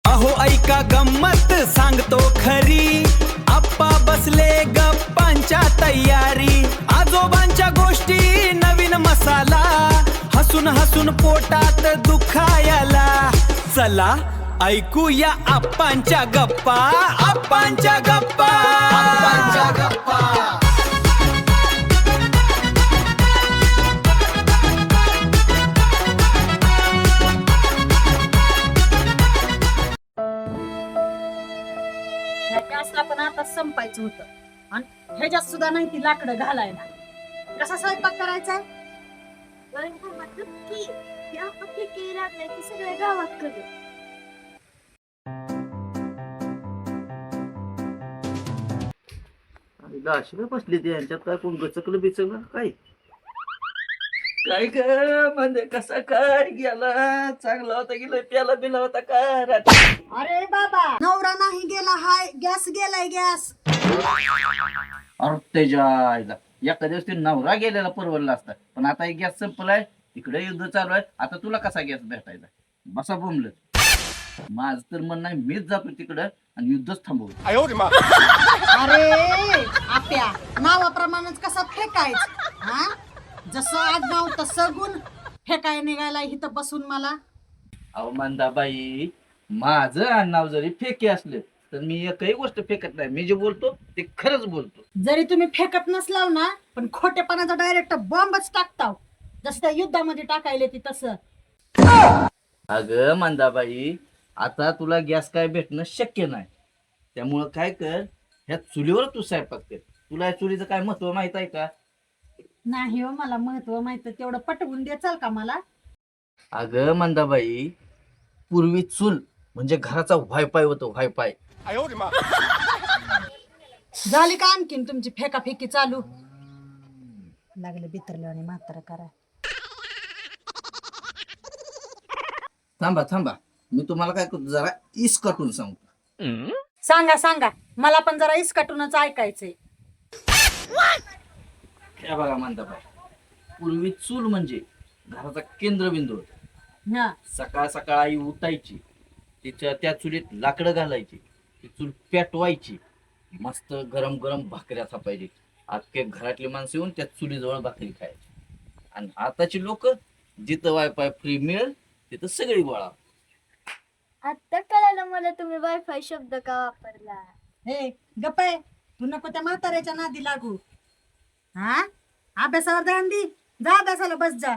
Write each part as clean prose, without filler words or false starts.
अहो ऐका गंमत सांगतो खरी, आप्पा बसले गप्पांच्या तयारी, आजोबांच्या गोष्टी नवीन मसाला, हसून हसून पोटात दुखायला. चला ऐकूया आप्पांच्या गप्पा, आप्पांच्या गप्पा, आप्पांच्या गप्पा. गॅसला पण आता संपायचं होतं आणि ह्याच्यात सुद्धा नाही ती लाकडं घालायला. कसा स्वयंपाक करायचा? सगळ्या गावात करू. अशी बसली ती यांच्यात काय कोण गचकलं बिचकलं काय काय ग म्हणजे कसा काय गेला चांगला होता गेला प्याला बिला होता का रात्री. अरे बाबा नवरा नाही गेला, हाय गॅस गेलाय गॅस. अरे त्याच्या आईला एका दिवस ते नवरा गेलेला परवडला असता, पण आता एक गॅस संपलाय, तिकडे युद्ध चालू आहे, आता तुला कसा गॅस भेटायचा. बसा बोंबल माझ तर म्हण नाही, मीच जातो तिकडं आणि युद्धच थांबवतो. अरे आप्या नावाप्रमाणेच कसा फेकायच, हा जसं आडनाव तसं गुण फेकाय निघायला इथं बसून मला. अहो मंदाबाई माझं आडनाव जरी फेके असलं तर मी एकही गोष्ट फेकत नाही, मी जे बोलतो ते खरंच बोलतो. जरी तुम्ही फेकत नसलाव ना, पण खोटेपणाचा डायरेक्ट बॉम्बच टाकताव, जसं त्या युद्धामध्ये टाकायले ती तसं. अगं मंदाबाई आता तुला गॅस काय भेटणं शक्य नाही, त्यामुळं काय कर ह्या चुलीवर तू स्वयंपाक कर. तुला या चुलीचं काय महत्व माहित आहे का? नाही हो मला महत्व माहित, तेवढं पटवून द्याचाल का मला? अगं मंदाबाई पूर्वी चूल म्हणजे घराचा वायफाय होतो, वायफाय. झाली का आणखीन तुमची फेकाफेकी चालू? लागले बितरले आणि म्हातारा करा. थांबा थांबा मी तुम्हाला काय करतो जरा इस काटून सांगतो. सांगा सांगा, मला पण जरा इसकाटूनच ऐकायचंय. हे बघा मंदाबाई पूर्वी चूल म्हणजे घराचा केंद्रबिंदू होता. हा सकाळ सकाळ आई उठायची, तिच्या त्या चुलीत लाकडं घालायची, ती चूल पेटवायची, मस्त गरम गरम भाकऱ्या थापायची, अख्खे घरातली माणसं येऊन त्या चुलीजवळ भाकरी खायची. आणि आताची लोक जिथं वायफाय फ्री मिळेल तिथं सगळी गोळा. आता कळालं मला तुम्ही वायफाय शब्द का वापरला. हे गप्पे, तू नको त्या म्हाताऱ्याच्या नादी लागू. हा अभ्यासावर ध्यान दे, जा अभ्यासाला बस जा.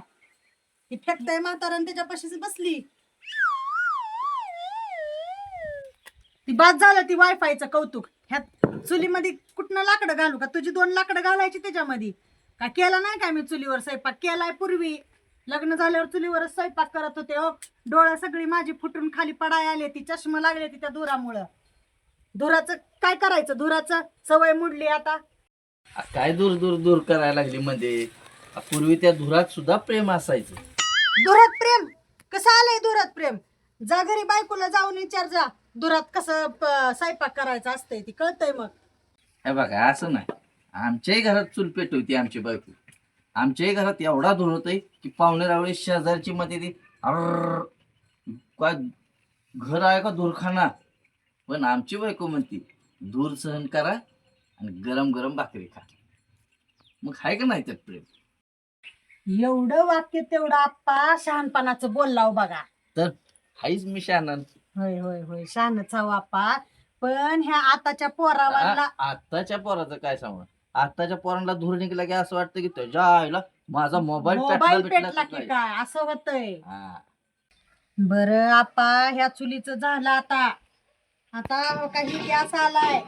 ती फेकताय म्हातारा आणि त्याच्या पाशीच बसली. ती बाद झालं ती वायफायचं कौतुक. ह्या चुलीमध्ये कुठनं लाकडं घालू का? तुझी 2 लाकडं घालायची त्याच्यामध्ये. का केला नाही काय मी चुलीवर स्वयंपाक? केलाय पूर्वी, लग्न झाल्यावर चुलीवरच स्वयंपाक करत होते. हो डोळा सगळी माझी फुटून खाली पडाय आले, ती चष्मा लागले ती त्या धुरामुळं. धुराचं काय करायचं? धुराचं सवय मुडली आता. काय दूर दूर दूर करायला लागली मध्ये. पूर्वी त्या धुरात सुद्धा प्रेम असायचं. धुरात प्रेम कसं आलंय? धुरात प्रेम जा घरी बायकोला जाऊन विचार जा, धुरात कसं स्वयंपाक करायचं असतंय ती कळतंय मग. हे बघा असं नाही, आमच्याही घरात चूल पेटवती आमची बायको. आमच्याही घरात एवढा धूर होतोय की पाहुणे रावळे शेजारची मध्ये ती अर्र काय घर आहे का धूरखाना. पण आमची बायको म्हणती धूर सहन करा आणि गरम गरम भाकरी खा. मग हाय का नाही त्यात प्रेम? एवढं वाक्य तेवढं आप्पा शहाणपणाचं बोललाव बघा. तर हाईच मी शहाणा. होय होय होय शहाणच हवा आप्पा. पण ह्या आताच्या पोरावाला आताच्या पोराचं काय सांगू, आताच्या पोरांना धूर निघला की असं वाटतं की त्याच्या आईला माझा मोबाईल मोबाईल पेटला की काय असं होतंय. हा बरं आप्पा ह्या चुलीचं झालं आता. आता काही गॅस आलाय,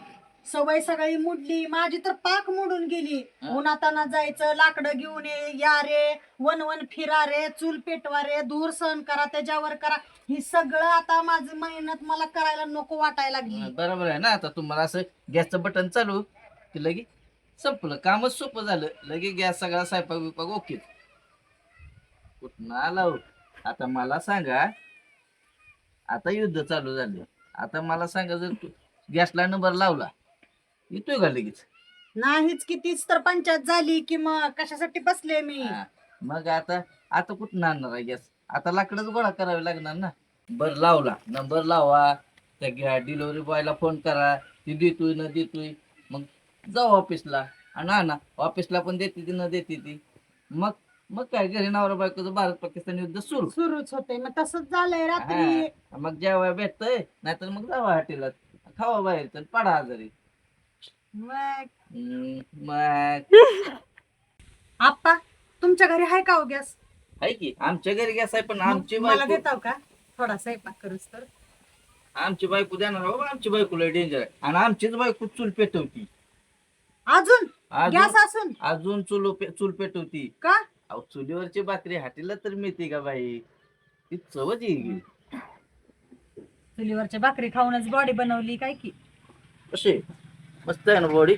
सवय सगळी मुडली माझी तर पाक मोडून गेली. उन्हाताना जायचं, लाकडं घेऊन या रे, वन फिरा रे, चूल पेटवा रे, धूर सहन करा, त्याच्यावर करा, ही सगळं आता माझी मेहनत मला करायला नको वाटायला लागली. बरोबर आहे ना. आता तुम्हाला असं गॅसचं बटन चालू की लगे संपलं, कामच सोपं झालं. लगे गॅस सगळा स्वयंपाक बिपाक ओके. कुठं आला. आता मला सांगा, आता युद्ध चालू झालं, आता मला सांगा जर तू गॅसला नंबर लावला येतोय का लगेच? नाहीच की, तीच तर पंचायत झाली की मग कशासाठी बसले मी. मग आता आता कुठं आणणार आहे गॅस? आता लाकडच गोळा करावे लागणार ना. बर लावला नंबर लावा, त्या डिलिव्हरी बॉयला फोन करा, ती देतोय न देतोय, मग जाऊ ऑफिसला आणि ना ऑफिसला पण देते ती न देते ती, मग मग काय घरी नवरा बायकोचं भारत पाकिस्तान युद्ध सुरू. सुरूच होते. मग तसंच झालंय रात्री. हा, मग जेव्हा भेटतंय नाहीतर मग जावा हॉटेलात, खावा बाहेर तर पडा आजारी. मग मग आप्पा तुमच्या घरी आहे का हो गॅस? आहे की आमच्या घरी गॅस आहे, पण आमची मला बायको देताव का थोडा स्वयंपाक करूस तर? आमची बायको देणार हो, आमची बायको लय डेंजर आहे. आणि आमचीच बायको चूल पेटवती. अजून अजून गॅस असून अजून चूल पेटवती. का? अहो चुलीवरची भाकरी हाटीला तर मिळते का बाई, ती चवच येईल. चुलीवरच्या भाकरी खाऊनच बॉडी बनवली काय की? कसे मस्त आहे ना बॉडी.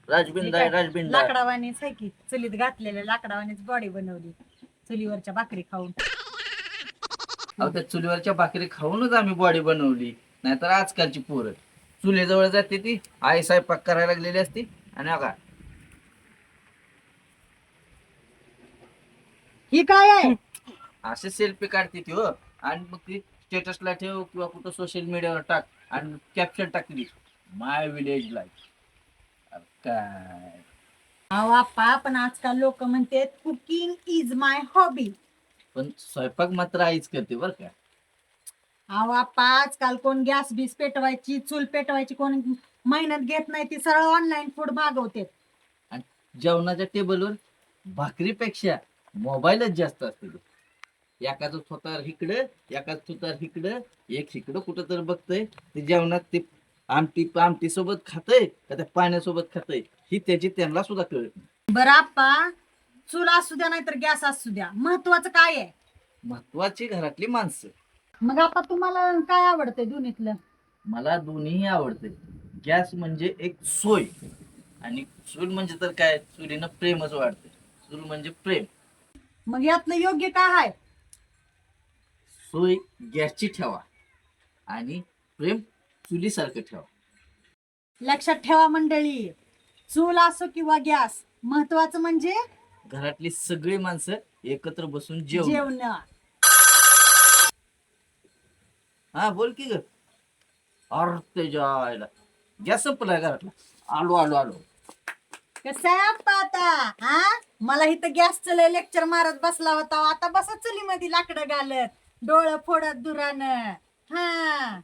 राजबिंदा आहे, राजबिंदा. लाकडावानीच आहे की, चुलीत घातलेल्या लाकडावानीच बॉडी बनवली चुलीवरच्या भाकरी खाऊन. अहो त्या चुलीवरच्या भाकरी खाऊनच आम्ही बॉडी बनवली. नाहीतर आजकालची पोरं चुलीजवळ जाते ती आई स्वयंपाक करायला लागलेली असती आणि बघा ही काय आहे? असे सेल्फी काढते ती हो, आणि मग ती स्टेटसला ठेव किंवा कुठं सोशल मीडियावर टाक आणि कॅप्शन टाकली माय विलेज लाईफ. काय अहो आप्पा, पण आजकाल लोक म्हणते कुकिंग इज माय हॉबी. पण स्वयंपाक मात्र आईच करते बर का. अहो आप्पा, आजकाल कोण गॅस बीस पेटवायची चूल पेटवायची कोण मेहनत घेत नाही, ती सरळ ऑनलाईन फूड मागवते. आणि जेवणाच्या टेबलवर भाकरीपेक्षा मोबाईलच जास्त असते. एकाच थोतार इकडं, एकाच थोतार इकडं, एक इकडं कुठं तर बघतय ते जेवणात ते आमटी सोबत खातय का त्या पाण्यासोबत खातय ही त्याची त्यांना सुद्धा कळत नाही. बरं आप्पा, चूल असू द्या नाहीतर गॅस असू द्या, महत्वाचं काय आहे? महत्वाची घरातली माणसं. मग आप्पा तुम्हाला काय आवडतंय दोन्हीतलं? मला दोन्हीही आवडते. गॅस म्हणजे एक सोय आणि चूल म्हणजे तर काय, चुलीनं प्रेमच वाढते. चूल म्हणजे प्रेम. मग यातलं योग्य काय आहे? सोय गॅसची ठेवा आणि प्रेम चुलीसारखं ठेवा. लक्षात ठेवा मंडळी, चूल असो किंवा गॅस, महत्वाचं म्हणजे घरातली सगळी माणसं एकत्र बसून जेवण. जेवण. हा बोल की ग. अरे त्याच्या गॅस संपलाय घरातला. आलो आलो आलो. कसं आहे आप्पा आता? हा, मला इथं गॅसचं लय लेक्चर मारत बसला होता, आता बसा चुलीमध्ये लाकडं घालत, डोळं फोडत दुरानं. हा